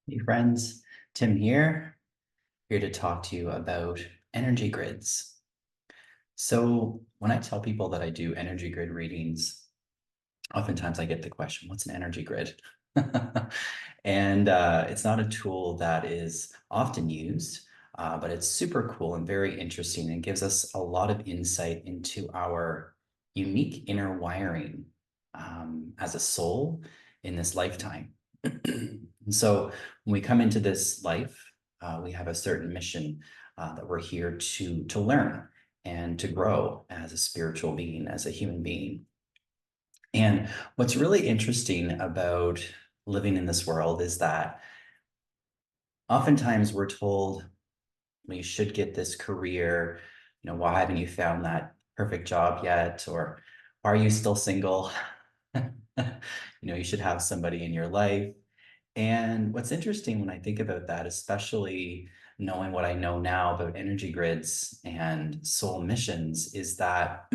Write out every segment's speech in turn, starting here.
Hey friends, Tim here to talk to you about energy grids. So when I tell people that I do energy grid readings, oftentimes I get the question, what's an energy grid? And it's not a tool that is often used, but it's super cool and very interesting and gives us a lot of insight into our unique inner wiring as a soul in this lifetime. And so when we come into this life, we have a certain mission that we're here to learn and to grow as a spiritual being, as a human being. And what's really interesting about living in this world is that oftentimes we're told, well, you should get this career. Why haven't you found that perfect job yet? Or why are you still single? You should have somebody in your life. And what's interesting when I think about that, especially knowing what I know now about energy grids and soul missions, is that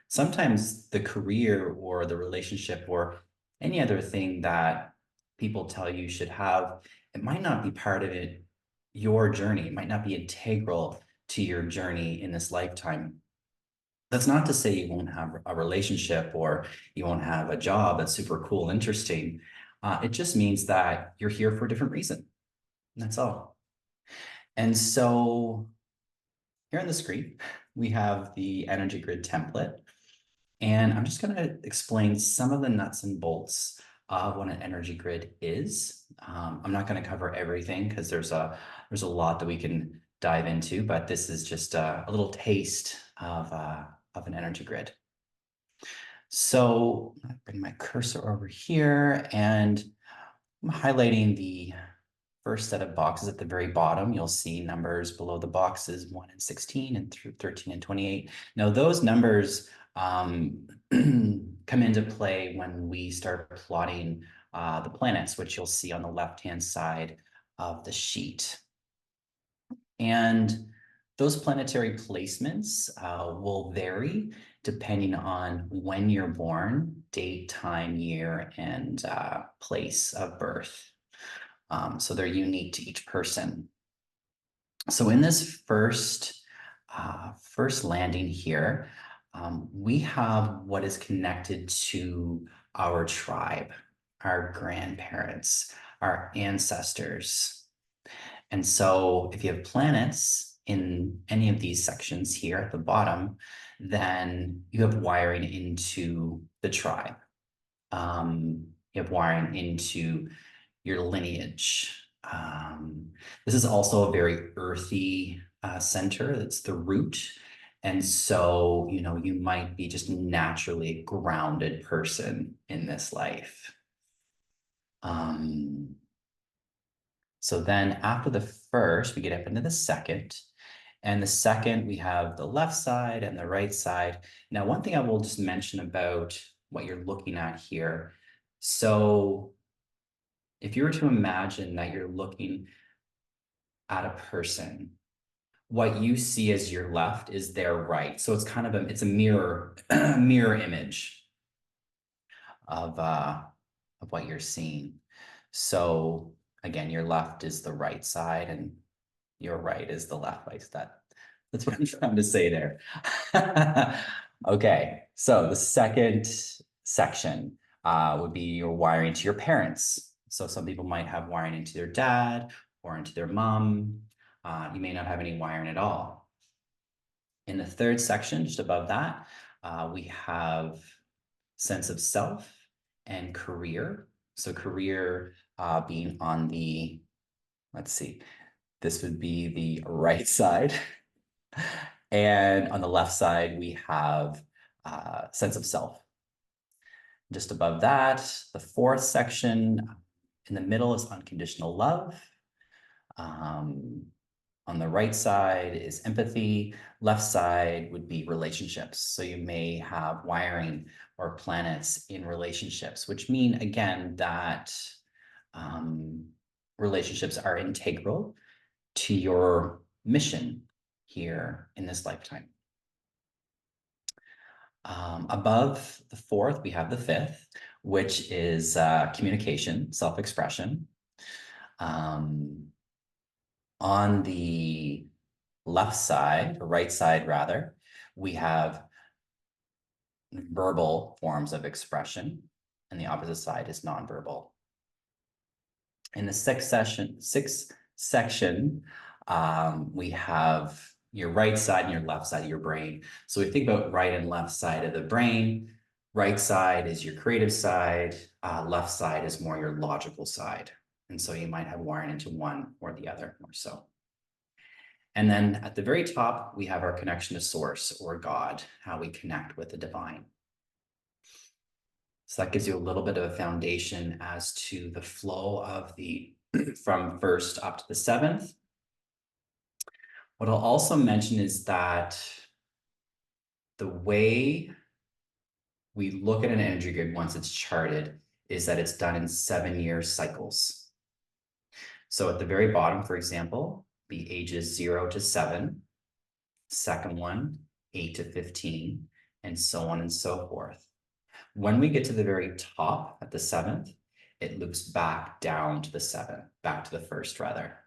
sometimes the career or the relationship or any other thing that people tell you should have, it might not be part of it, your journey. It might not be integral to your journey in this lifetime. That's not to say you won't have a relationship or you won't have a job that's super cool, interesting. It just means that you're here for a different reason. That's all. And so here on the screen, we have the energy grid template. And I'm just going to explain some of the nuts and bolts of what an energy grid is. I'm not going to cover everything because there's a lot that we can dive into, but this is just a little taste of an energy grid. So I bring my cursor over here and I'm highlighting the first set of boxes at the very bottom. You'll see numbers below the boxes 1 and 16 and 13 and 28. Now those numbers come into play when we start plotting the planets, which you'll see on the left-hand side of the sheet. And those planetary placements will vary depending on when you're born, date, time, year, and place of birth. So they're unique to each person. So in this first landing here, we have what is connected to our tribe, our grandparents, our ancestors. And so if you have planets in any of these sections here at the bottom, then you have wiring into the tribe. You have wiring into your lineage. This is also a very earthy center. It's the root. And so, you might be just naturally a grounded person in this life. Um, so then after the first, we get up into the second. And the second, we have the left side and the right side. Now, one thing I will just mention about what you're looking at here. So if you were to imagine that you're looking at a person, what you see as your left is their right. So it's kind of it's a mirror, mirror image of what you're seeing. So again, your left is the right side and your right is the left. Like that's what I'm trying to say there. Okay, so the second section would be your wiring to your parents. So some people might have wiring into their dad or into their mom. You may not have any wiring at all. In the third section, just above that, we have sense of self and career. So career being on the, let's see, this would be the right side. And on the left side, we have sense of self. Just above that, the fourth section in the middle is unconditional love. On the right side is empathy. Left side would be relationships. So you may have wiring or planets in relationships, which mean, again, that relationships are integral to your mission here in this lifetime. Above the fourth, we have the fifth, which is communication, self-expression. Um, on the left side, or right side rather, we have verbal forms of expression, and the opposite side is nonverbal. In the sixth section, we have your right side and your left side of your brain. So we think about right and left side of the brain. Right side is your creative side. Left side is more your logical side. And so you might have wiring into one or the other more so. And then at the very top, we have our connection to source or God, how we connect with the divine. So that gives you a little bit of a foundation as to the flow of the from first up to the seventh. What I'll also mention is that the way we look at an energy grid once it's charted is that it's done in 7-year cycles. So at the very bottom, for example, the ages 0 to 7, second one, 8 to 15, and so on and so forth. When we get to the very top at the seventh, it loops back down to the seventh, back to the first rather.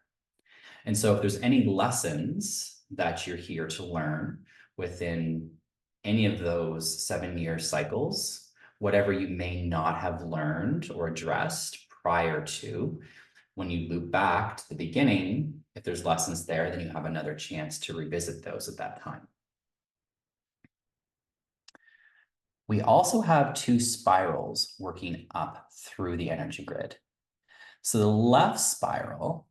And so if there's any lessons that you're here to learn within any of those 7-year cycles, whatever you may not have learned or addressed prior to, when you loop back to the beginning, if there's lessons there, then you have another chance to revisit those at that time. We also have 2 spirals working up through the energy grid. So the left spiral,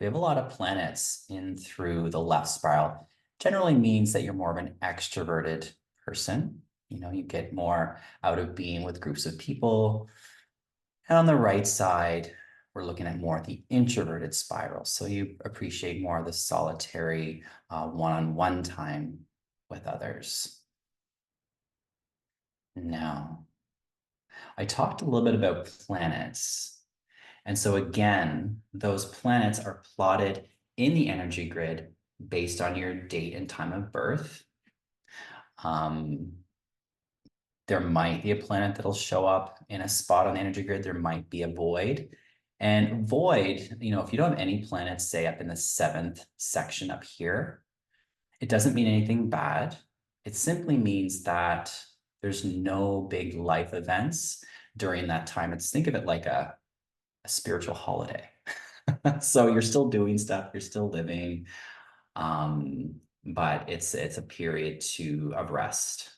we have a lot of planets in through the left spiral, generally means that you're more of an extroverted person. You know, you get more out of being with groups of people. And on the right side, we're looking at more of the introverted spiral. So you appreciate more of the solitary one-on-one time with others. Now, I talked a little bit about planets. And so again, those planets are plotted in the energy grid based on your date and time of birth. There might be a planet that'll show up in a spot on the energy grid. There might be a void. And void, you know, if you don't have any planets, say up in the 7th section up here, it doesn't mean anything bad. It simply means that there's no big life events during that time. It's think of it like a spiritual holiday. So you're still doing stuff, you're still living, but it's a period of rest.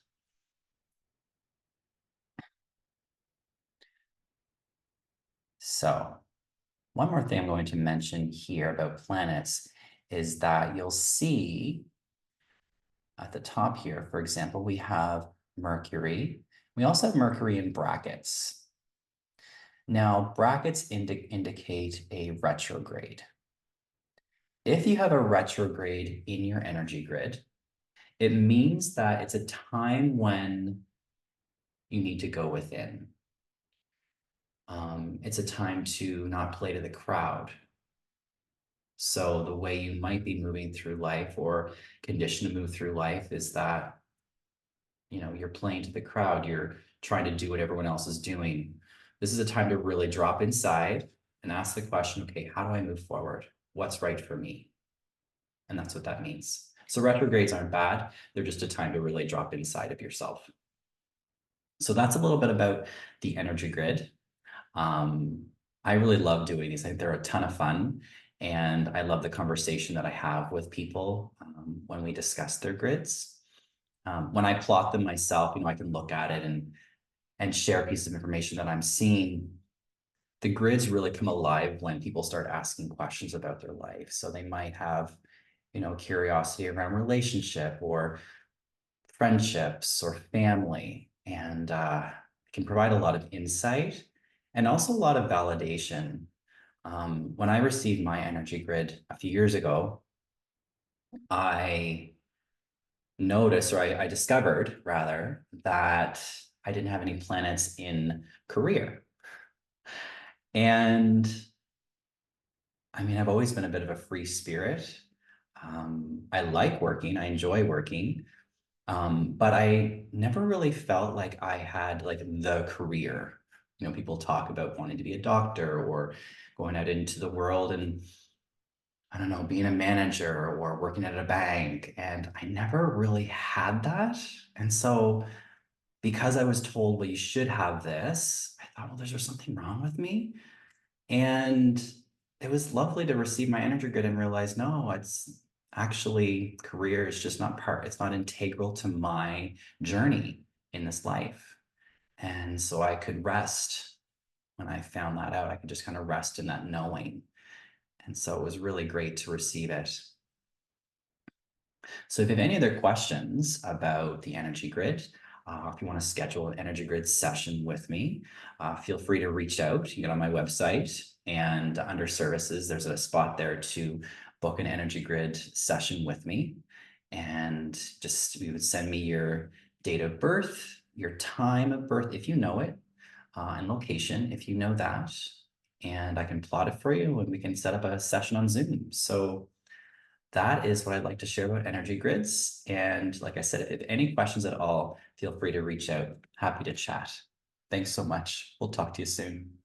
So one more thing I'm going to mention here about planets is that you'll see at the top here, for example, we have Mercury. We also have Mercury in brackets. Now, brackets indicate a retrograde. If you have a retrograde in your energy grid, it means that it's a time when you need to go within. It's a time to not play to the crowd. So the way you might be moving through life or conditioned to move through life is that, you know, you're playing to the crowd. You're trying to do what everyone else is doing. This is a time to really drop inside and ask the question, okay, how do I move forward? What's right for me? And that's what that means. So retrogrades aren't bad. They're just a time to really drop inside of yourself. So that's a little bit about the energy grid. I really love doing these. I think they're a ton of fun. And I love the conversation that I have with people when we discuss their grids. When I plot them myself, you know, I can look at it and share a piece of information that I'm seeing. The grids really come alive when people start asking questions about their life. So they might have, you know, curiosity around relationship or friendships or family, and can provide a lot of insight and also a lot of validation. When I received my energy grid a few years ago, I noticed, or I discovered rather, that I didn't have any planets in career. And I mean, I've always been a bit of a free spirit. I like working, I enjoy working, but I never really felt like I had like the career. People talk about wanting to be a doctor or going out into the world and I don't know, being a manager or working at a bank. And I never really had that. And so because I was told, well, you should have this, I thought, well, is there something wrong with me? And it was lovely to receive my energy grid and realize, no, it's actually career is just not it's not integral to my journey in this life. And so I could rest when I found that out. I could just kind of rest in that knowing. And so it was really great to receive it. So if you have any other questions about the energy grid, if you want to schedule an energy grid session with me, feel free to reach out. You can get on my website and under services, there's a spot there to book an energy grid session with me. And just you would send me your date of birth, your time of birth, if you know it, and location, if you know that. And I can plot it for you and we can set up a session on Zoom. So that is what I'd like to share about energy grids. And like I said, if you have any questions at all, feel free to reach out. Happy to chat. Thanks so much. We'll talk to you soon.